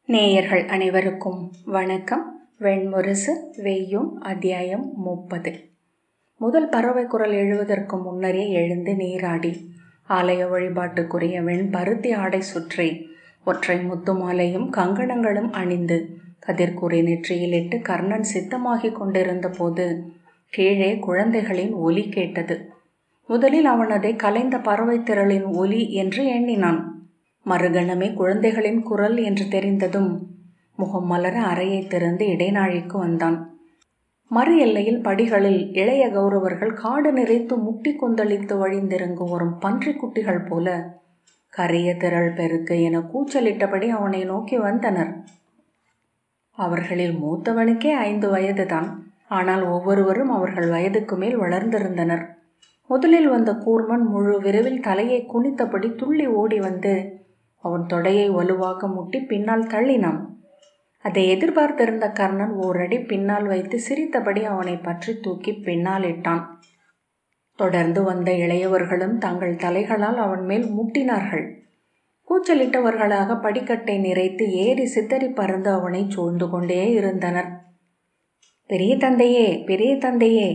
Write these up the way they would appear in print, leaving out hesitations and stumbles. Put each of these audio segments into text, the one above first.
நேயர்கள் அனைவருக்கும் வணக்கம். வெண்முரசு வெய்யும் அத்தியாயம் 30. முதல் பறவை குரல் எழுவதற்கு முன்னரே எழுந்து நீராடி ஆலய வழிபாட்டுக்குரிய வெண்பருத்தி ஆடை சுற்றி ஒற்றை முத்து மாலையும் கங்கணங்களும் அணிந்து கதிர்கூறி நெற்றியிலிட்டு கர்ணன் சித்தமாகிக் கொண்டிருந்த போது கீழே குழந்தைகளின் ஒலி கேட்டது. முதலில் அவன் அதை கலைந்த பறவை திரளின் ஒலி என்று எண்ணினான். மறுகணமே குழந்தைகளின் குரல் என்று தெரிந்ததும் முகம் மலர அறையை திறந்து இடைநாழிக்கு வந்தான். மறு எல்லையில் படிகளில் இளைய கௌரவர்கள் காடு நிறைத்து முட்டி கொந்தளித்து வழிந்திறங்கும் வரும் பன்றி குட்டிகள் போல கரிய திரள் பெருக்கு என கூச்சலிட்டபடி அவனை நோக்கி வந்தனர். அவர்களில் மூத்தவனுக்கே 5 வயதுதான். ஆனால் ஒவ்வொருவரும் அவர்கள் வயதுக்கு மேல் வளர்ந்திருந்தனர். முதலில் வந்த கூர்மன் முழு விரைவில் தலையை குனித்தபடி துள்ளி ஓடி வந்து அவன் தொடையை வலுவாக முட்டி பின்னால் தள்ளினான். அதை எதிர்பார்த்திருந்த கர்ணன் ஓரடி பின்னால் வைத்து சிரித்தபடி அவனை பற்றி தூக்கி பின்னால் இட்டான். தொடர்ந்து வந்த இளையவர்களும் தங்கள் தலைகளால் அவன் மேல் முட்டினார்கள். கூச்சலிட்டவர்களாக படிக்கட்டை நிறைத்து ஏறி சித்தரி பறந்து அவனை சூழ்ந்து கொண்டே இருந்தனர். பெரிய தந்தையே, பெரிய தந்தையே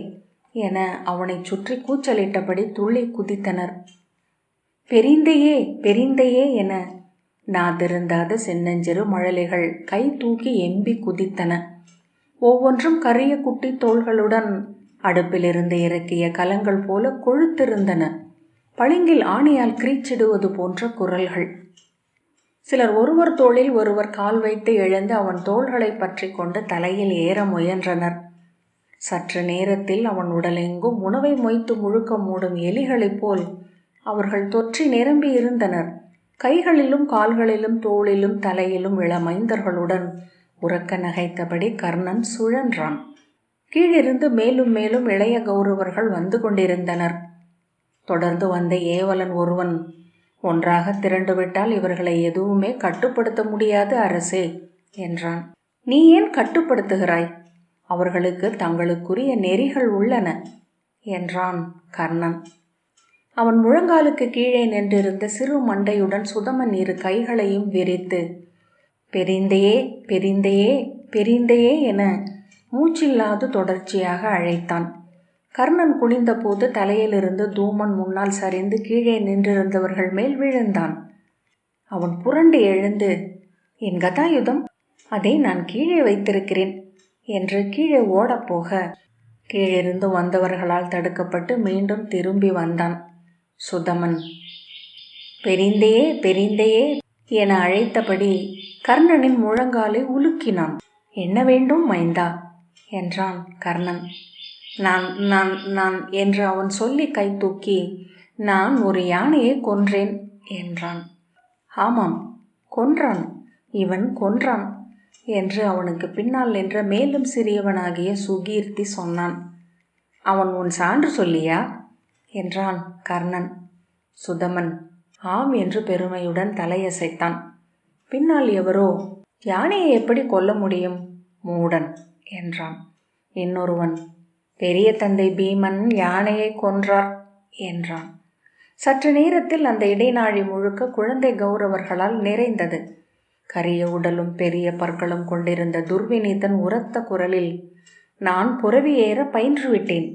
என அவனை சுற்றி கூச்சலிட்டபடி துள்ளி குதித்தனர். பெரிந்தையே, பெரிந்தையே என நாதிருந்தாத சின்னஞ்சிறு மழலைகள் கை தூக்கி எம்பி குதித்தன. ஒவ்வொன்றும் கரிய குட்டி தோள்களுடன் அடுப்பிலிருந்து இறக்கிய கலங்கள் போல கொழுத்திருந்தன. பளிங்கில் ஆணியால் கிரீச்சிடுவது போன்ற குரல்கள். சிலர் ஒருவர் தோளில் ஒருவர் கால் வைத்து எழுந்து அவன் தோள்களை பற்றி கொண்டு தலையில் ஏற முயன்றனர். சற்று நேரத்தில் அவன் உடலெங்கும் உணவை மொய்த்து முழுக்க மூடும் எலிகளைப் போல் அவர்கள் தொற்றி நிரம்பி இருந்தனர். கைகளிலும் கால்களிலும் தோளிலும் தலையிலும் இளமைந்தர்களுடன் உறக்க நகைத்தபடி கர்ணன் சுழன்றான். கீழிருந்து மேலும் மேலும் இளைய கௌரவர்கள் வந்து கொண்டிருந்தனர். தொடர்ந்து வந்த ஏவலன் ஒருவன், ஒன்றாக திரண்டுவிட்டால் இவர்களை எதுவுமே கட்டுப்படுத்த முடியாது அரசே என்றான். நீ ஏன் கட்டுப்படுத்துகிறாய்? அவர்களுக்கு தங்களுக்குரிய நெறிகள் உள்ளன என்றான் கர்ணன். அவன் முழங்காலுக்கு கீழே நின்றிருந்த சிறு மண்டையுடன் சுதமன் 2 கைகளையும் விரித்து பெரிந்தையே, பெரிந்தையே, பெரிந்தையே என மூச்சில்லாது தொடர்ச்சியாக அழைத்தான். கர்ணன் குனிந்த போது தலையிலிருந்து தூமன் முன்னால் சரிந்து கீழே நின்றிருந்தவர்கள் மேல் விழுந்தான். அவன் புரண்டு எழுந்து, என் கதாயுதம், அதை நான் கீழே வைத்திருக்கிறேன் என்று கீழே ஓடப்போக கீழிருந்து வந்தவர்களால் தடுக்கப்பட்டு மீண்டும் திரும்பி வந்தான். சுதமன் பெரிந்தையே, பெரிந்தையே என அழைத்தபடி கர்ணனின் முழங்காலை உலுக்கினான். என்ன வேண்டும் மைந்தா என்றான் கர்ணன். நான் நான் நான் என்று அவன் சொல்லி கை தூக்கி, நான் ஒரு யானையை கொன்றேன் என்றான். ஆமாம், கொன்றான், இவன் கொன்றான் என்று அவனுக்கு பின்னால் நின்ற மேலும் சிறியவனாகிய சுகீர்த்தி சொன்னான். அவன் உன் சான்று சொல்லியா என்றான் கர்ணன். சுதமன் ஆம் என்று பெருமையுடன் தலையசைத்தான். பின்னால் எவரோ, யானையை எப்படி கொல்ல முடியும் மூடன் என்றான். இன்னொருவன், பெரிய தந்தை பீமன் யானையை கொன்றார் என்றான். சற்று நேரத்தில் அந்த இடைநாழி முழுக்க குழந்தை கௌரவர்களால் நிறைந்தது. கரிய உடலும் பெரிய பற்களும் கொண்டிருந்த துர்விநீதன் உரத்த குரலில், நான் புரவி ஏற பயின்றுவிட்டேன்.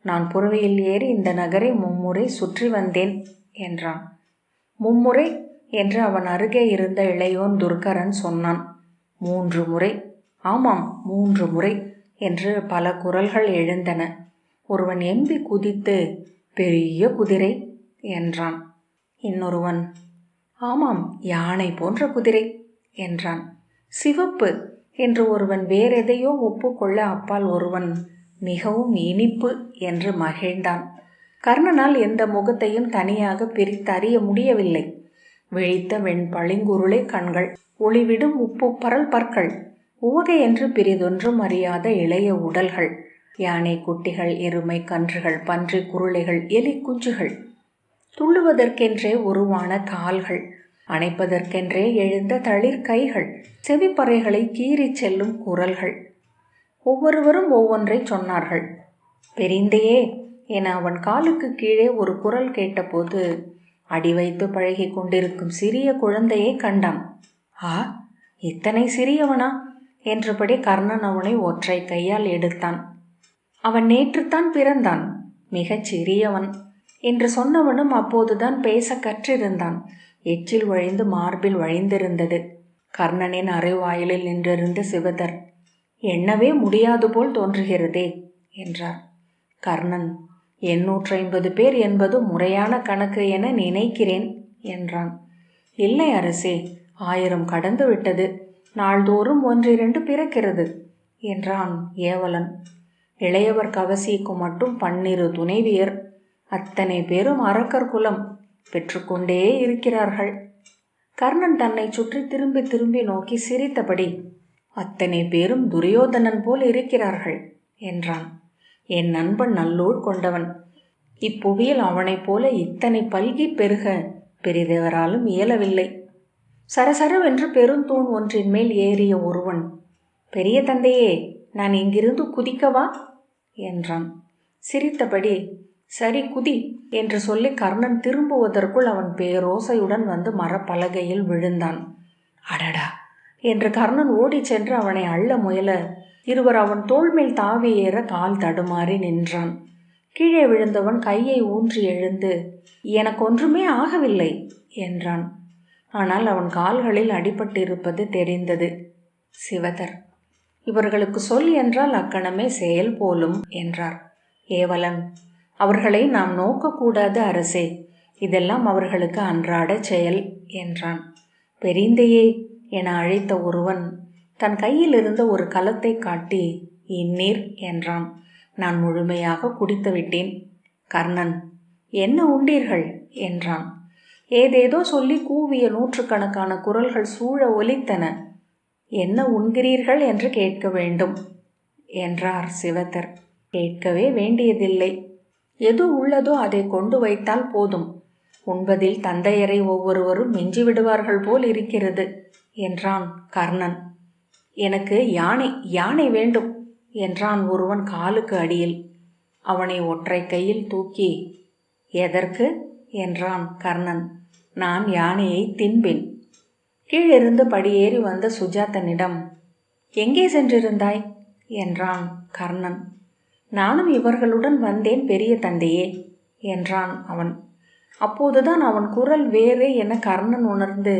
நான் புரவியில் ஏறி இந்த நகரை 3 முறை சுற்றி வந்தேன் என்றான். 3 முறை என்று அவன் அருகே இருந்த இளையோன் துர்கரன் சொன்னான். 3 முறை, ஆமாம் 3 முறை என்று பல குரல்கள் எழுந்தன. ஒருவன் எம்பி குதித்து, பெரிய குதிரை என்றான். இன்னொருவன், ஆமாம் யானை போன்ற குதிரை என்றான். சிவப்பு என்று ஒருவன் வேறெதையோ ஒப்புக்கொள்ள அப்பால் ஒருவன், மிகவும் இனிப்பு என்று மகிழ்ந்தான். கர்ணனால் எந்த முகத்தையும் தனியாக பிரித்தறிய முடியவில்லை. விழித்த வெண்பளிங்குருளை கண்கள், ஒளிவிடும் உப்பு பரல் பற்கள், உவகை என்று பிரிதொன்றும் அறியாத இளைய உடல்கள், யானை குட்டிகள், எருமை கன்றுகள், பன்றி குருளைகள், எலி குஞ்சுகள், துள்ளுவதற்கென்றே உருவான கால்கள், அணைப்பதற்கென்றே எழுந்த தளிர் கைகள், செவிப்பறைகளை கீறி செல்லும் குரல்கள். ஒவ்வொருவரும் ஒவ்வொன்றை சொன்னார்கள். பெரிந்தையே என அவன் காலுக்கு கீழே ஒரு குரல் கேட்டபோது அடி வைத்து பழகி கொண்டிருக்கும் சிறிய குழந்தையை கண்டான். ஆ, இத்தனை சிறியவனா என்றபடி கர்ணன் அவனை ஒற்றை கையால் எடுத்தான். அவன் நேற்றுத்தான் பிறந்தான், மிகச் சிறியவன் என்று சொன்னவனும் அப்போதுதான் பேச கற்றிருந்தான். எச்சில் வழிந்து மார்பில் வழிந்திருந்தது. கர்ணனின் அரைவாயிலில் நின்றிருந்த சிவதர், எண்ணவே முடியாது போல் தோன்றுகிறதே என்றார். கர்ணன், 850 பேர் என்பது முறையான கணக்கு என நினைக்கிறேன் என்றான். இல்லை அரசே, 1000 கடந்து விட்டது. நாள்தோறும் 1-2 பிறக்கிறது என்றான் ஏவலன். இளையவர் கவசிக்கு மட்டும் 12 துணைவியர். அத்தனை பேரும் அரக்கர் குலம், பெற்றுக்கொண்டே இருக்கிறார்கள். கர்ணன் தன்னை சுற்றி திரும்பி திரும்பி நோக்கி சிரித்தபடி, அத்தனை பேரும் துரியோதனன் போல் இருக்கிறார்கள் என்றான். என் நண்பன் நல்லூர் கொண்டவன். இப்புவியில் அவனைப் போல இத்தனை பல்கி பெருக பெரிதவராலும் இயலவில்லை. சரசரவென்று பெருந்தூண் ஒன்றின் மேல் ஏறிய ஒருவன், பெரிய தந்தையே, நான் இங்கிருந்து குதிக்கவா என்றான். சிரித்தபடி, சரி குதி என்று சொல்லி கர்ணன் திரும்புவதற்குள் அவன் பேரோசையுடன் வந்து மரப்பலகையில் விழுந்தான். அடடா என்று கர்ணன் ஓடிச் சென்று அவனை அள்ள முயல இருவர் அவன் தோள் மேல் தாவி ஏற கால் தடுமாறி நின்றான். கீழே விழுந்தவன் கையை ஊன்றி எழுந்து, எனக்கு ஒன்றுமே ஆகவில்லை என்றான். ஆனால் அவன் கால்களில் அடிபட்டிருப்பது தெரிந்தது. சிவதர், இவர்களுக்கு சொல் என்றால் அக்கணமே செயல் போலும் என்றார். ஏவலன், அவர்களை நாம் நோக்கக்கூடாது அரசே, இதெல்லாம் அவர்களுக்கு அன்றாட செயல் என்றான். பெரிந்தையே என அழைத்த ஒருவன் தன் கையில் இருந்த ஒரு கலத்தை காட்டி, இந்நீர் என்றான். நான் முழுமையாக குடித்து விட்டேன். கர்ணன், என்ன உண்டீர்கள் என்றான். ஏதேதோ சொல்லி கூவிய 100கணக்கான குரல்கள் சூழ ஒலித்தன. என்ன உண்கிறீர்கள் என்று கேட்க வேண்டும் என்றார் சிவதர். கேட்கவே வேண்டியதில்லை, எது உள்ளதோ அதை கொண்டு வைத்தால் போதும். உண்பதில் தந்தையரை ஒவ்வொருவரும் மிஞ்சிவிடுவார்கள் போல் இருக்கிறது என்றான் கர்ணன். எனக்கு யானை வேண்டும் என்றான் ஒருவன் காலுக்கு அடியில். அவனை ஒற்றை கையில் தூக்கி, எதற்கு என்றான் கர்ணன். நான் யானையை தின்பேன். கீழிருந்து படியேறி வந்த சுஜாதனிடம், எங்கே சென்றிருந்தாய் என்றான் கர்ணன். நானும் இவர்களுடன் வந்தேன் பெரிய தந்தையே என்றான் அவன். அப்போதுதான் அவன் குரல் வேறு என கர்ணன் உணர்ந்து,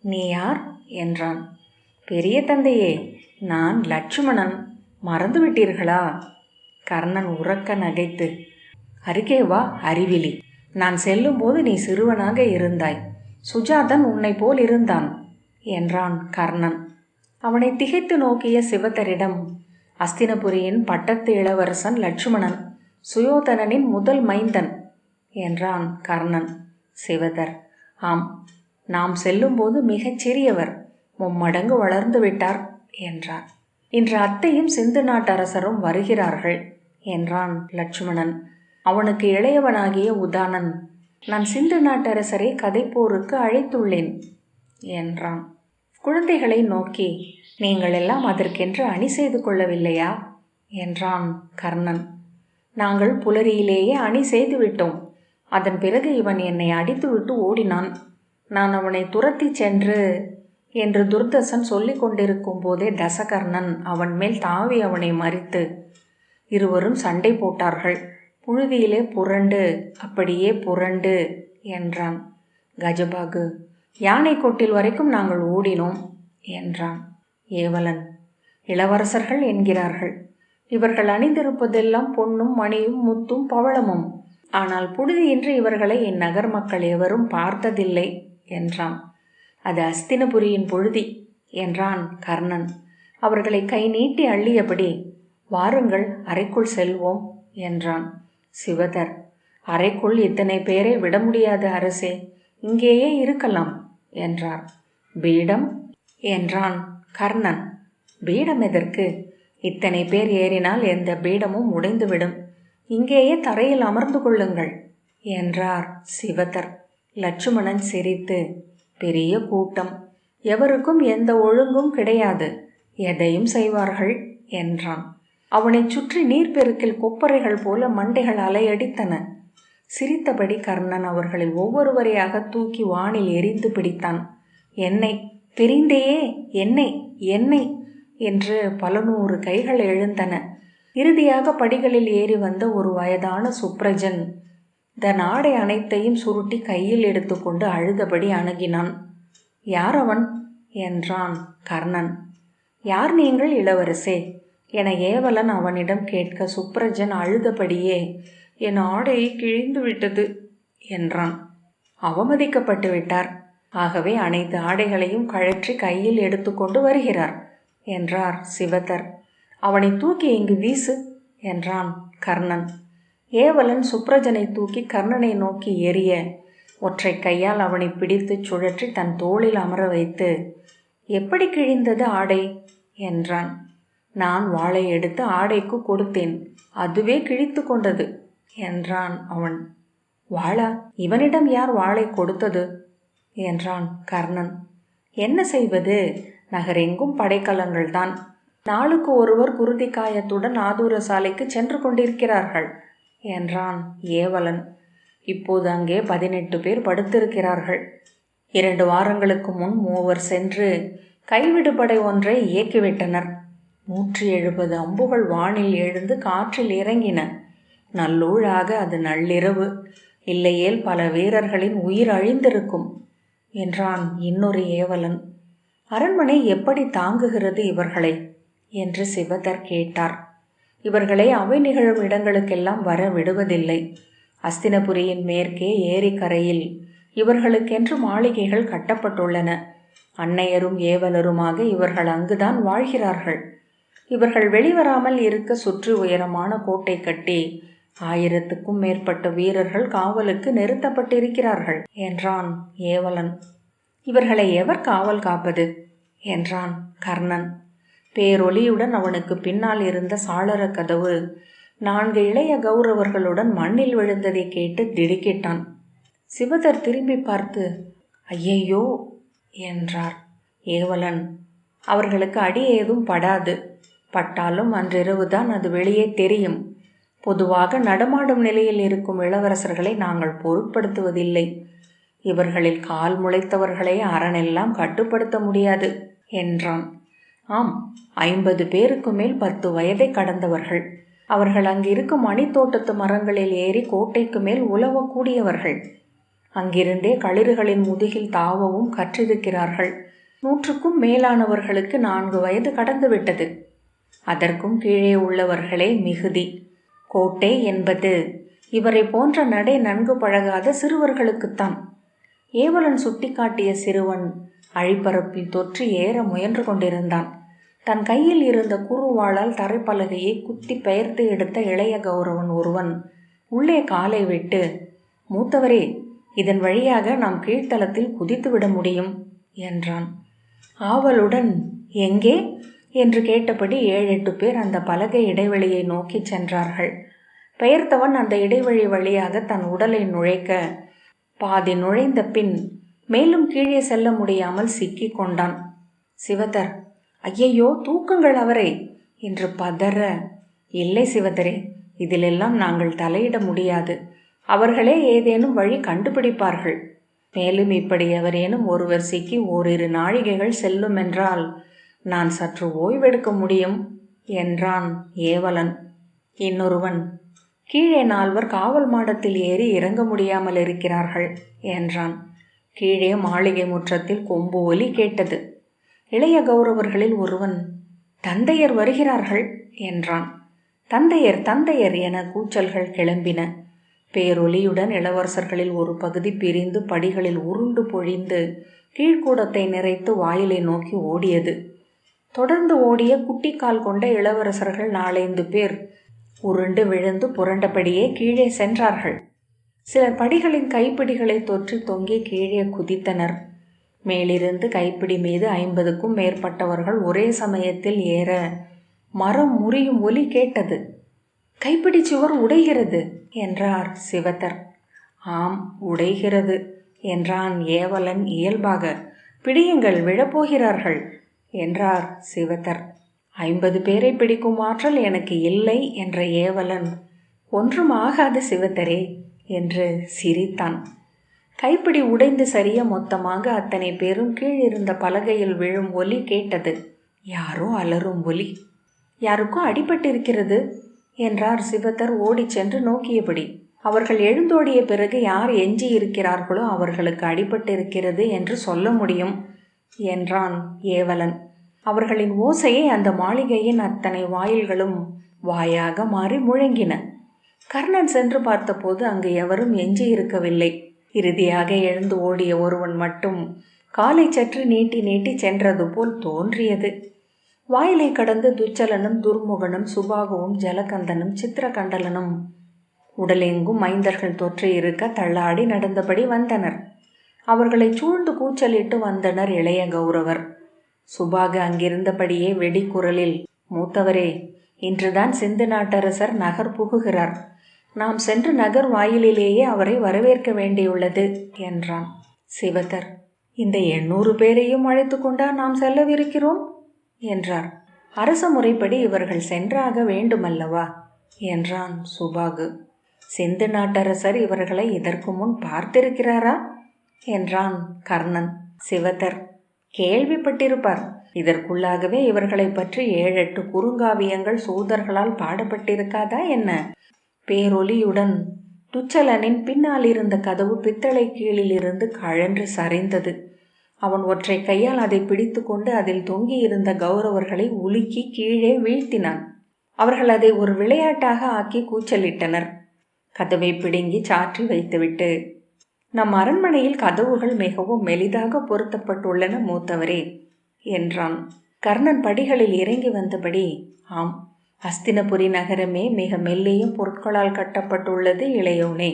நீ யார் என்றான். பெரிய தந்தையே, நான் லட்சுமணன், மறந்துவிட்டீர்களா? கர்ணன் உரக்க நகைத்து, அருகே வா அறிவிலி, நான் செல்லும்போது நீ சிறுவனாக இருந்தாய், சுஜாதன் உன்னை போல் இருந்தான் என்றான் கர்ணன். அவனை திகைத்து நோக்கிய சிவதரிடம், அஸ்தினபுரியின் பட்டத்து இளவரசன் லட்சுமணன், சுயோதனனின் முதல் மைந்தன் என்றான் கர்ணன். சிவதர், ஆம், நாம் செல்லும்போது மிகச் சிறியவர், 3 மடங்கு வளர்ந்து விட்டார் என்றார். இன்று அத்தையும் சிந்து நாட்டரசரும் வருகிறார்கள் என்றான் லட்சுமணன். அவனுக்கு இளையவனாகிய உதானன், நான் சிந்து நாட்டரசரை கதைப்போருக்கு அழைத்துள்ளேன் என்றான். குழந்தைகளை நோக்கி, நீங்கள் எல்லாம் அதற்கென்று அணி செய்து கொள்ளவில்லையா என்றான் கர்ணன். நாங்கள் புலரியிலேயே அணி செய்து விட்டோம். அதன் பிறகு இவன் என்னை அடித்துவிட்டு ஓடினான். நான் அவனை துரத்தி சென்று என்று துர்தசன் சொல்லிக் கொண்டிருக்கும் போதே தசகர்ணன் அவன் மேல் தாவி அவனை மறித்து இருவரும் சண்டை போட்டார்கள். புழுதியிலே புரண்டு, அப்படியே புரண்டு என்றான். கஜபாகு, யானை கொட்டில் வரைக்கும் நாங்கள் ஓடினோம் என்றான். ஏவலன், இளவரசர்கள் என்கிறார்கள். இவர்கள் அணிந்திருப்பதெல்லாம் பொன்னும் மணியும் முத்தும் பவளமும். ஆனால் புழுதியின்றி இவர்களை இந்நகர் மக்கள் எவரும் பார்த்ததில்லை என்றான். அது அஸ்தினபுரியின் புழுதி என்றான் கர்ணன். அவர்களை கை நீட்டி அள்ளியபடி, வாருங்கள் அறைக்குள் செல்வோம் என்றான். சிவதர், அறைக்குள் இத்தனை பேரை விட முடியாது அரசே, இங்கேயே இருக்கலாம் என்றார். பீடம் என்றான் கர்ணன். பீடம் எதற்கு? இத்தனை பேர் ஏறினால் எந்த பீடமும் உடைந்துவிடும். இங்கேயே தரையில் அமர்ந்து கொள்ளுங்கள் என்றார் சிவதர். லட்சுமணன் சிரித்து, பெரிய கூட்டம், எவருக்கும் எந்த ஒழுங்கும் கிடையாது, எதையும் செய்வார்கள் என்றான். அவனைச் சுற்றி நீர்ப்பெருக்கில் கொப்பரைகள் போல மண்டைகள் அலையடித்தன. சிரித்தபடி கர்ணன் அவர்களை ஒவ்வொருவரையாக தூக்கி வானில் எரிந்து பிடித்தான். என்னை தெரிந்தேயே, என்னை என்னை என்று பல நூறு கைகள் எழுந்தன. இறுதியாக படிகளில் ஏறி வந்த ஒரு வயதான சுப்ரஜன் தன் ஆடை அனைத்தையும் சுருட்டி கையில் எடுத்துக்கொண்டு அழுதபடி அணுகினான். யார் அவன் என்றான் கர்ணன். யார் நீங்கள் இளவரசே என ஏவலன் அவனிடம் கேட்க சுப்ரஜன் அழுதபடியே, என் ஆடையை கிழிந்து விட்டது என்றான். அவமதிக்கப்பட்டு விட்டார். ஆகவே அனைத்து ஆடைகளையும் கழற்றி கையில் எடுத்துக்கொண்டு வருகிறார் என்றார் சிவதர். அவனை தூக்கி இங்கு வீசு என்றான் கர்ணன். ஏவலன் சுப்ரஜனை தூக்கி கர்ணனை நோக்கி எறிய ஒற்றை கையால் அவனை பிடித்து சுழற்றி தன் தோளில் அமர வைத்து, எப்படி கிழிந்தது ஆடை என்றான். நான் வாளை எடுத்து ஆடைக்கு கொடுத்தேன், அதுவே கிழித்து கொண்டது என்றான் அவன். வாளா? இவனிடம் யார் வாளை கொடுத்தது என்றான் கர்ணன். என்ன செய்வது, நகரெங்கும் படைக்கலங்கள்தான். நாளுக்கு ஒருவர் குருதி காயத்துடன் ஆதூர சாலைக்கு சென்று கொண்டிருக்கிறார்கள் என்றான் ஏவலன். இப்போது அங்கே 18 பேர் படுத்திருக்கிறார்கள். 2 வாரங்களுக்கு முன் 3 சென்று கைவிடுபடை ஒன்றை இயக்கிவிட்டனர். 170 அம்புகள் வானில் எழுந்து காற்றில் இறங்கின. நல்லூழாக அது நள்ளிரவு, இல்லையேல் பல வீரர்களின் உயிர் அழிந்திருக்கும் என்றான் இன்னொரு ஏவலன். அரண்மனை எப்படி தாங்குகிறது இவர்களை என்று சிவதர் கேட்டார். இவர்களை அவை நிகழும் இடங்களுக்கெல்லாம் வர விடுவதில்லை. அஸ்தினபுரியின் மேற்கே ஏரிக்கரையில் இவர்களுக்கென்று மாளிகைகள் கட்டப்பட்டுள்ளன. அன்னையரும் ஏவலருமாக இவர்கள் அங்குதான் வாழ்கிறார்கள். இவர்கள் வெளிவராமல் இருக்க சுற்றி உயரமான கோட்டை கட்டி 1000க்கும் மேற்பட்ட வீரர்கள் காவலுக்கு நிறுத்தப்பட்டிருக்கிறார்கள் என்றான் ஏவலன். இவர்களை எவர் காவல் காப்பது என்றான் கர்ணன். பேரொலியுடன் அவனுக்கு பின்னால் இருந்த சாளர கதவு 4 இளைய கௌரவர்களுடன் மண்ணில் விழுந்ததை கேட்டு திடுக்கிட்டான். சிவதர் திரும்பி பார்த்து, ஐயையோ என்றார். ஏவலன், அவர்களுக்கு அடி ஏதும் படாது. பட்டாலும் அன்றிரவுதான் அது வெளியே தெரியும். பொதுவாக நடமாடும் நிலையில் இருக்கும் இளவரசர்களை நாங்கள் பொருட்படுத்துவதில்லை. இவர்களில் கால் முளைத்தவர்களை அரணெல்லாம் கட்டுப்படுத்த முடியாது என்றான். ஆம், 50 பேருக்கு மேல் 10 வயதை கடந்தவர்கள். அவர்கள் அங்கிருக்கும் மணித்தோட்டத்து மரங்களில் ஏறி கோட்டைக்கு மேல் உலவக்கூடியவர்கள். அங்கிருந்தே களிறுகளின் முதுகில் தாவவும் கற்றிருக்கிறார்கள். 100க்கும் மேலானவர்களுக்கு 4 வயது கடந்துவிட்டது. அதற்கும் கீழே உள்ளவர்களே மிகுதி. கோட்டை என்பது இவரை போன்ற நடை நன்கு பழகாத சிறுவர்களுக்குத்தான். ஏவலன் சுட்டிக்காட்டிய சிறுவன் அழிப்பரப்பில் தொற்றி ஏற முயன்று கொண்டிருந்தான். தன் கையில் இருந்த குறுவாளால் தரைப்பலகையை குத்தி பெயர்த்து எடுத்த இளைய கௌரவன் ஒருவன் உள்ளே காலை விட்டு, மூத்தவரே, இதன் வழியாக நாம் கீழ்த்தளத்தில் குதித்துவிட முடியும் என்றான். ஆவலுடன், எங்கே என்று கேட்டபடி 7-8 பேர் அந்த பலகை இடைவெளியை நோக்கி சென்றார்கள். பெயர்த்தவன் அந்த இடைவெளி வழியாக தன் உடலை நுழைக்க பாதி நுழைந்த பின் மேலும் கீழே செல்ல முடியாமல் சிக்கி கொண்டான். சிவதர், ஐயையோ, தூக்குங்கள் அவரை என்று பதற, இல்லை சிவதரே, இதிலெல்லாம் நாங்கள் தலையிட முடியாது. அவர்களே ஏதேனும் வழி கண்டுபிடிப்பார்கள். மேலும் இப்படி எவரேனும் ஒருவர் சிக்கி ஓரிரு நாழிகைகள் செல்லும் என்றால் நான் சற்று ஓய்வெடுக்க முடியும் என்றான் ஏவலன். இன்னொருவன், கீழே 4 காவல் மாடத்தில் ஏறி இறங்க முடியாமல் இருக்கிறார்கள் என்றான். கீழே மாளிகை முற்றத்தில் கொம்பு ஒலி கேட்டது. இளைய கௌரவர்களில் ஒருவன், தந்தையர் வருகிறார்கள் என்றான். தந்தையர் தந்தையர் என கூச்சல்கள் கிளம்பின. பேரொலியுடன் இளவரசர்களில் ஒரு பகுதி பிரிந்து படிகளில் உருண்டு பொழிந்து கீழ்க்கூடத்தை நிறைத்து வாயிலை நோக்கி ஓடியது. தொடர்ந்து ஓடிய குட்டிக்கால் கொண்ட இளவரசர்கள் 4-5 பேர் உருண்டு விழுந்து புரண்டபடியே கீழே சென்றார்கள். சிலர் படிகளின் கைப்பிடிகளை தொற்றி தொங்கி கீழே குதித்தனர். மேலிருந்து கைப்பிடி மீது 50க்கும் மேற்பட்டவர்கள் ஒரே சமயத்தில் ஏற மரம் முறியும் ஒலி கேட்டது. கைப்பிடி சுவர் உடைகிறது என்றார் சிவதர். ஆம், உடைகிறது என்றான் ஏவலன் இயல்பாக. பிடியுங்கள், விழப்போகிறார்கள் என்றார் சிவதர். 50 பேரை பிடிக்கும் ஆற்றல் எனக்கு இல்லை என்ற ஏவலன், ஒன்றும் ஆகாது சிவதரே என்று சிரித்தான். கைப்பிடி உடைந்து சரிய மொத்தமாக அத்தனை பேரும் கீழிருந்த பலகையில் விழும் ஒலி கேட்டது. யாரோ அலறும் ஒலி. யாருக்கும் அடிபட்டிருக்கிறது என்றார் சிவதர் ஓடிச் சென்று நோக்கியபடி. அவர்கள் எழுந்தோடிய பிறகு யார் எஞ்சி இருக்கிறார்களோ அவர்களுக்கு அடிபட்டிருக்கிறது என்று சொல்ல முடியும் என்றான் ஏவலன். அவர்களின் ஓசையை அந்த மாளிகையின் அத்தனை வாயில்களும் வாயாக மாறி முழங்கின. கர்ணன் சென்று பார்த்தபோது அங்கு எவரும் எஞ்சி இருக்கவில்லை. இறுதியாக எழுந்து ஓடிய ஒருவன் மட்டும் காலை சற்று நீட்டி நீட்டி சென்றது போல் தோன்றியது. வாயிலை கடந்து துச்சலனும் துர்முகனும் சுபாகுவும் ஜலகந்தனும் சித்திரகண்டலனும் உடலெங்கும் மைந்தர்கள் தொற்று இருக்க தள்ளாடி நடந்தபடி வந்தனர். அவர்களை சூழ்ந்து கூச்சலிட்டு வந்தனர் இளைய கௌரவர். சுபாகு அங்கிருந்தபடியே வெடிக்குரலில், மூத்தவரே, இன்றுதான் சிந்து நாட்டரசர் நகர் புகுகிறார். நாம் சென்று நகர் வாயிலிலேயே அவரை வரவேற்க வேண்டியுள்ளது என்றான். சிவதர், இந்த 800 பேரையும் அழைத்து கொண்டா நாம் செல்லவிருக்கிறோம் என்றார். அரச முறைப்படி இவர்கள் சென்றாக வேண்டுமல்லவா என்றான் சுபாகு. சிந்து நாட்டரசர் இவர்களை இதற்கு முன் பார்த்திருக்கிறாரா என்றான் கர்ணன். சிவதர், கேள்விப்பட்டிருப்பார். இதற்குள்ளாகவே இவர்களை பற்றி 7-8 குறுங்காவியங்கள் சூதர்களால் பாடப்பட்டிருக்காதா என்ன? பேரொலியுடன் துச்சலனின் பின்னால் இருந்த கதவு பித்தளை கீழிலிருந்து கழன்று சரிந்தது. அவன் ஒற்றை கையால் அதை பிடித்து கொண்டு அதில் தொங்கி இருந்த கௌரவர்களை உலுக்கி கீழே வீழ்த்தினான். அவர்கள் அதை ஒரு விளையாட்டாக ஆக்கி கூச்சலிட்டனர். கதவை பிடுங்கி சாற்றி வைத்துவிட்டு, நம் அரண்மனையில் கதவுகள் மிகவும் மெலிதாக பொருத்தப்பட்டுள்ளன மூத்தவரே என்றான். கர்ணன் படிகளில் இறங்கி வந்தபடி, ஆம், அஸ்தினபுரி நகரமே மிக மெல்லியும் பொருட்களால் கட்டப்பட்டுள்ளது இளையோனே.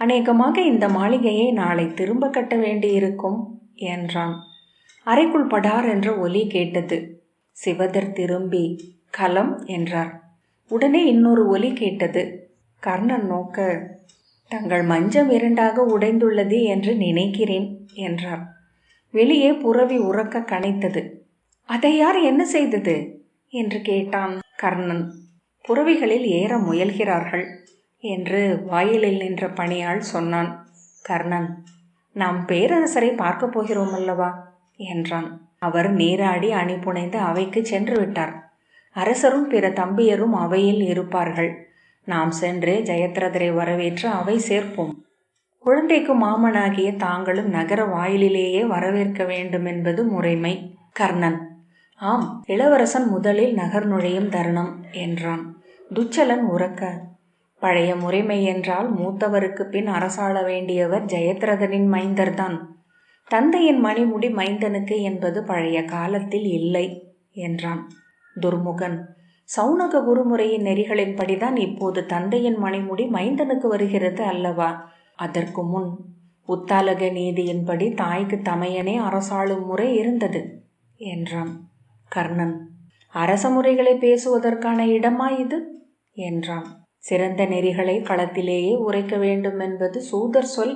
அநேகமாக இந்த மாளிகையை நாளை திரும்ப கட்ட வேண்டியிருக்கும் என்றான். அறைக்குள் படார் என்ற ஒலி கேட்டது. சிவதர் திரும்பி கலம் என்றார். உடனே இன்னொரு ஒலி கேட்டது. கர்ணன் நோக்க, தங்கள் மஞ்சம் 2ஆக உடைந்துள்ளது என்று நினைக்கிறேன் என்றார். வெளியே புரவி உறக்க கனைத்தது. அதை யார் என்ன செய்தது என்று கேட்டான் கர்ணன். புரவிகளில் ஏற முயல்கிறார்கள் என்று வாயிலில் நின்ற பணியாள் சொன்னான். கர்ணன், நாம் பேரரசரை பார்க்க போகிறோம் அல்லவா என்றான். அவர் நீராடி அணி புனைந்து அவைக்கு சென்று விட்டார். அரசரும் பிற தம்பியரும் அவையில் இருப்பார்கள். நாம் சென்று ஜெயத்ரதரை வரவேற்று அவை சேர்ப்போம். குழந்தைக்கு மாமனாகிய தாங்களும் நகர வாயிலிலேயே வரவேற்க வேண்டும் என்பது முறைமை. கர்ணன், ஆம், இளவரசன் முதலில் நகர் நுழையும் தருணம் என்றான். துச்சலன் உறக்க, பழைய முறைமை என்றால் மூத்தவருக்கு பின் அரசாள வேண்டியவர் ஜெயத்ரதனின் மைந்தர்தான். தந்தையின் மணிமுடி மைந்தனுக்கு என்பது பழைய காலத்தில் இல்லை என்றான். துர்முகன், சௌனக குருமுறையின் நெறிகளின்படிதான் இப்போது தந்தையின் மணிமுடி மைந்தனுக்கு வருகிறது அல்லவா? அதற்கு முன் உத்தாலக நீதியின்படி தாய்க்கு தமையனே அரசாளும் முறை இருந்தது என்றான். கர்ணன், அரச முறைகளை பேசுவதற்கான இடமா இது என்றான். சிறந்த நெறிகளை களத்திலேயே உரைக்க வேண்டும் என்பது சூதர் சொல்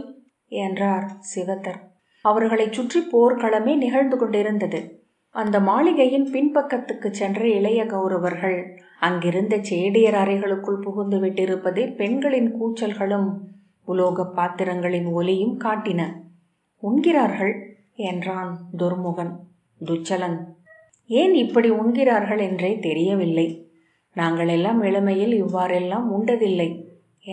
என்றார் சிவதர். அவர்களை சுற்றி போர்க்களமே நிகழ்ந்து கொண்டிருந்தது. அந்த மாளிகையின் பின்பக்கத்துக்கு சென்ற இளைய கௌரவர்கள் அங்கிருந்த சேடியர் அறைகளுக்குள் புகுந்து விட்டிருப்பதை பெண்களின் கூச்சல்களும் உலோக பாத்திரங்களின் ஒலியும் காட்டின. உண்கிறார்கள் என்றான் துர்முகன். துச்சலன், ஏன் இப்படி உண்கிறார்கள் என்றே தெரியவில்லை. நாங்கள் எல்லாம் இளமையில் இவ்வாறெல்லாம் உண்டதில்லை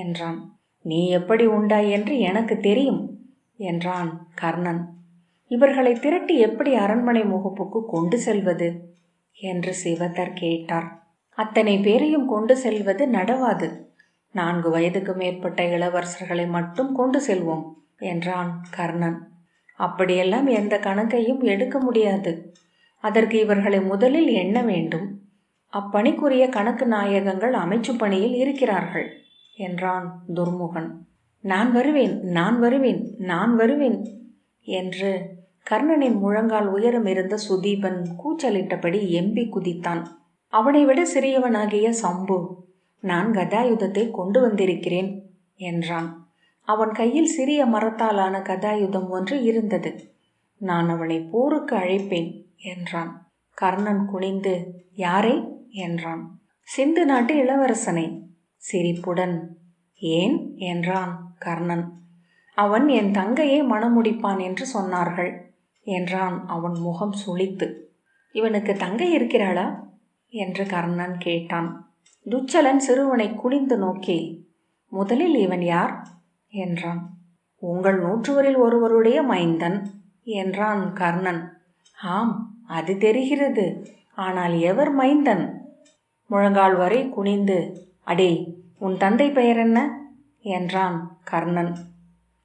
என்றான். நீ எப்படி உண்டாய் என்று எனக்கு தெரியும் என்றான் கர்ணன். இவர்களை திரட்டி எப்படி அரண்மனை முகப்புக்கு கொண்டு செல்வது என்று சிவதர் கேட்டார். அத்தனை பேரையும் கொண்டு செல்வது நடவாது. 4 வயதுக்கு மேற்பட்ட இளவரசர்களை மட்டும் கொண்டு செல்வோம் என்றான் கர்ணன். அப்படியெல்லாம் எந்த கணக்கையும் எடுக்க முடியாது. அதற்கு இவர்களை முதலில் எண்ண வேண்டும். அப்பணிக்குரிய கணக்கு நாயகங்கள் அமைச்சு பணியில் இருக்கிறார்கள் என்றான் துர்முகன். நான் வருவேன், நான் வருவேன், நான் வருவேன் என்று கர்ணனின் முழங்கால் உயரம் இருந்த சுதீபன் கூச்சலிட்டபடி எம்பி குதித்தான். அவனை விட சிறியவனாகிய சம்பு, நான் கதாயுதத்தை கொண்டு வந்திருக்கிறேன் என்றான். அவன் கையில் சிறிய மரத்தாலான கதாயுதம் ஒன்று இருந்தது. நான் அவனை போருக்கு அழைப்பேன் என்றான். கர்ணன் குனிந்து, யாரை என்றான். சிந்து நாட்டு இளவரசனை. சிரிப்புடன், ஏன் என்றான் கர்ணன். அவன் என் தங்கையை மணமுடிப்பான் என்று சொன்னார்கள் என்றான் அவன் முகம் சுளித்து. இவனுக்கு தங்கை இருக்கிறாளா என்று கர்ணன் கேட்டான். துச்சலன் சிறுவனை குனிந்து நோக்கி, முதலில் இவன் யார் என்றான். உங்கள் 100 ஒருவருடைய மைந்தன் என்றான் கர்ணன். ஆம், அது தெரிகிறது. ஆனால் எவர் மைந்தன்? முழங்கால் வரை குனிந்து, அடே, உன் தந்தை பெயர் என்ன என்றான் கர்ணன்.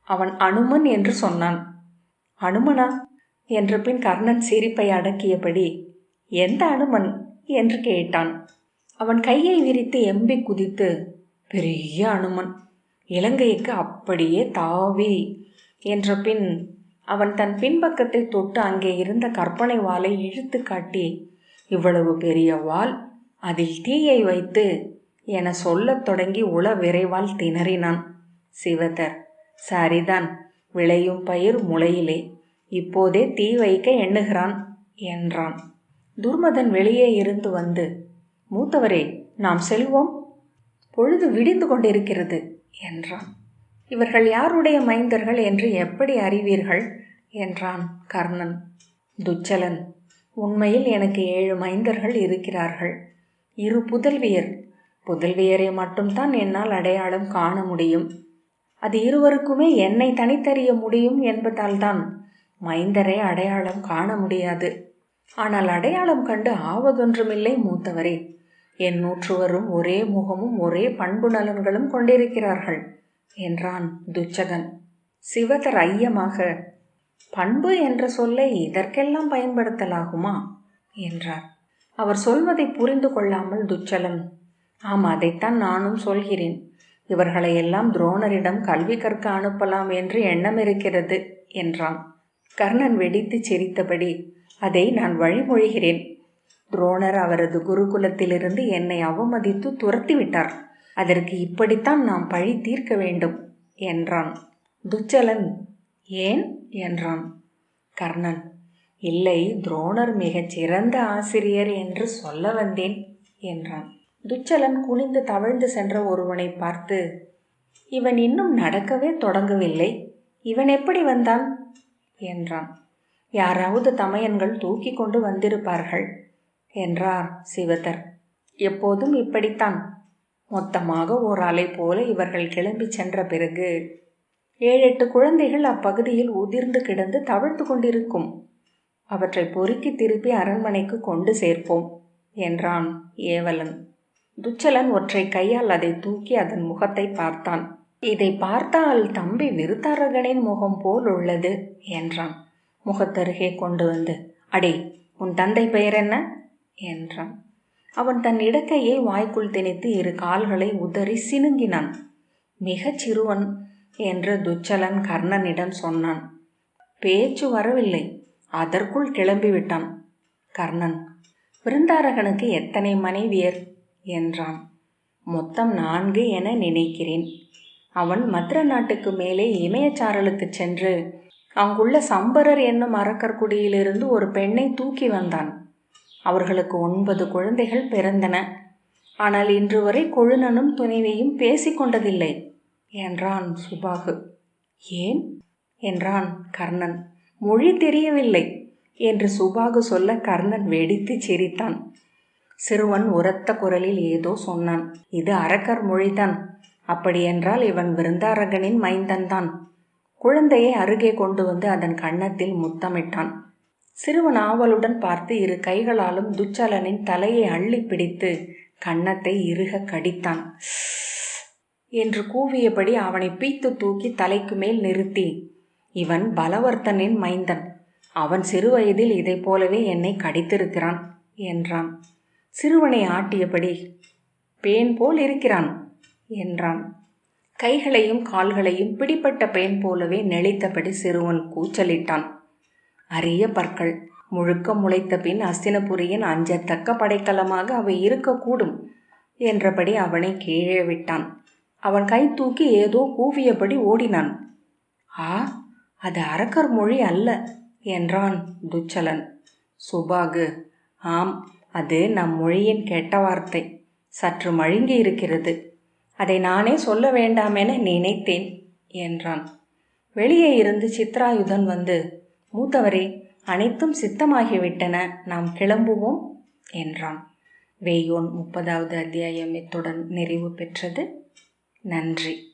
அவன் அனுமன் என்று சொன்னான். அனுமனா என்ற பின் கர்ணன் சிரிப்பை அடக்கியபடி, எந்த அனுமன் என்று கேட்டான். அவன் கையை விரித்து எம்பி குதித்து, பெரிய அனுமன், இலங்கைக்கு அப்படியே தாவி என்ற பின் அவன் தன் பின்பக்கத்தை தொட்டு அங்கே இருந்த கற்பனை வாளை இழுத்து காட்டி, இவ்வளவு பெரிய வாள், அதில் தீயை வைத்து என சொல்லத் தொடங்கி உள விரைவால் திணறினான். சிவதர், சரிதான், விளையும் பயிர் முளையிலே, இப்போதே தீ வைக்க எண்ணுகிறான் என்றான். துர்மதன் வெளியே இருந்து வந்து, மூத்தவரே, நாம் செல்வோம், பொழுது விடிந்து கொண்டிருக்கிறது என்றான். இவர்கள் யாருடைய மைந்தர்கள் என்று எப்படி அறிவீர்கள் என்றான் கர்ணன். துச்சலன், உண்மையில் எனக்கு 7 மைந்தர்கள் இருக்கிறார்கள். 2 புதல்வியர். புதல்வியரை மட்டும்தான் என்னால் அடையாளம் காண முடியும். அது இருவருக்குமே என்னை தனித்தறிய முடியும் என்பதால் தான் மைந்தரை அடையாளம் காண முடியாது. ஆனால் அடையாளம் கண்டு ஆவதொன்றுமில்லை மூத்தவரே. என் 100 ஒரே முகமும் ஒரே பண்பு நலன்களும் கொண்டிருக்கிறார்கள் என்றான் துச்சகன். சிவதர் ஐயமாக, பண்பு என்ற சொல்லை இதற்கெல்லாம் பயன்படுத்தலாகுமா என்றார். அவர் சொல்வதை புரிந்து கொள்ளாமல் துச்சலன், ஆம், அதைத்தான் நானும் சொல்கிறேன். இவர்களை எல்லாம் துரோணரிடம் கல்வி கற்க அனுப்பலாம் என்று எண்ணம் இருக்கிறது என்றான். கர்ணன் வெடித்து சிரித்தபடி, அதை நான் வழிமொழிகிறேன். துரோணர் அவரது குருகுலத்திலிருந்து என்னை அவமதித்து துரத்திவிட்டார். அதற்கு இப்படித்தான் நாம் பழி தீர்க்க வேண்டும் என்றான். துச்சலன், ஏன் என்றான். கர்ணன், இல்லை, துரோணர் மிகச் சிறந்த ஆசிரியர் என்று சொல்ல வந்தேன் என்றான். துச்சலன் குனிந்து தவழ்ந்து சென்ற ஒருவனை பார்த்து, இவன் இன்னும் நடக்கவே தொடங்கவில்லை, இவன் எப்படி வந்தான் என்றான். யாராவது தமையன்கள் தூக்கி கொண்டு வந்திருப்பார்கள் என்றார் சிவதர். எப்போதும் இப்படித்தான். மொத்தமாக ஓர் அலை போல இவர்கள் கிளம்பி சென்ற பிறகு 7-8 குழந்தைகள் அப்பகுதியில் உதிர்ந்து கிடந்து தவழ்ந்து கொண்டிருக்கும். அவற்றை பொறுக்கி திருப்பி அரண்மனைக்கு கொண்டு சேர்ப்போம் என்றான் ஏவலன். துச்சலன் ஒற்றை கையால் அதை தூக்கி அதன் முகத்தை பார்த்தான். இதை பார்த்தால் தம்பி விருத்தாரகனின் முகம் போல் உள்ளது என்றான். முகத்தருகே கொண்டு வந்து, அடே, உன் தந்தை பெயர் என்ன என்றான். அவன் தன் இடக்கையை வாய்க்குள் திணித்து 2 கால்களை உதறி சினுங்கினான். மிகச் சிறுவன் என்று துச்சலன் கர்ணனிடம் சொன்னான். பேச்சு வரவில்லை, அதற்குள் கிளம்பிவிட்டான். கர்ணன், விருந்தாரகனுக்கு எத்தனை மனைவியர் என்றான். மொத்தம் 4 என நினைக்கிறேன். அவன் மதுர நாட்டுக்கு மேலே இமயச்சாரலுக்கு சென்று அங்குள்ள சம்பரர் என்னும் அரக்கர்குடியிலிருந்து ஒரு பெண்ணை தூக்கி வந்தான். அவர்களுக்கு 9 குழந்தைகள் பிறந்தன. ஆனால் இன்று வரை கொழுனனும் துணைவியும் பேசிக்கொண்டதில்லை என்றான் சுபாகு. ஏன் என்றான் கர்ணன். மொழி தெரியவில்லை என்று சுபாகு சொல்ல கர்ணன் வெடித்து சிரித்தான். சிறுவன் உரத்த குரலில் ஏதோ சொன்னான். இது அரக்கர் மொழிதான். அப்படியென்றால் இவன் விருந்தாரகனின் மைந்தன்தான். குழந்தையை அருகே கொண்டு வந்து அதன் கன்னத்தில் முத்தமிட்டான். சிறுவன் ஆவலுடன் பார்த்து 2 கைகளாலும் துச்சலனின் தலையை அள்ளி பிடித்து கன்னத்தை இறுக கடித்தான். என்று கூவியபடி அவனை பீத்து தூக்கி தலைக்கு மேல் நிறுத்தி, இவன் பலவர்த்தனின் மைந்தன். அவன் சிறுவயதில் இதை போலவே என்னை கடித்திருக்கிறான் என்றான். சிறுவனை ஆட்டியபடி, பேன் போல் இருக்கிறான் என்றான். கைகளையும் கால்களையும் பிடிப்பட்ட பேன் போலவே நெளித்தபடி சிறுவன் கூச்சலிட்டான். அரிய பற்கள் முழுக்க முளைத்த பின் அஸ்தினபுரியின் அஞ்சத்தக்க படைக்கலமாக அவை இருக்கக்கூடும் என்றபடி அவனை கீழே விட்டான். அவன் கை தூக்கி ஏதோ கூவியபடி ஓடினான். ஆ, அது அரக்கர் மொழி அல்ல என்றான் துச்சலன். சுபாகு, ஆம், அது நம் மொழியின் கெட்ட வார்த்தை. சற்று மழுங்கி இருக்கிறது. அதை நானே சொல்ல வேண்டாமென நினைத்தேன் என்றான். வெளியே இருந்து சித்ராயுதன் வந்து, மூத்தவரே, அனைத்தும் சித்தமாகிவிட்டன, நாம் கிளம்புவோம் என்றான். வேயோன் 30வது அத்தியாயம் இத்துடன் நிறைவு பெற்றது. நன்றி.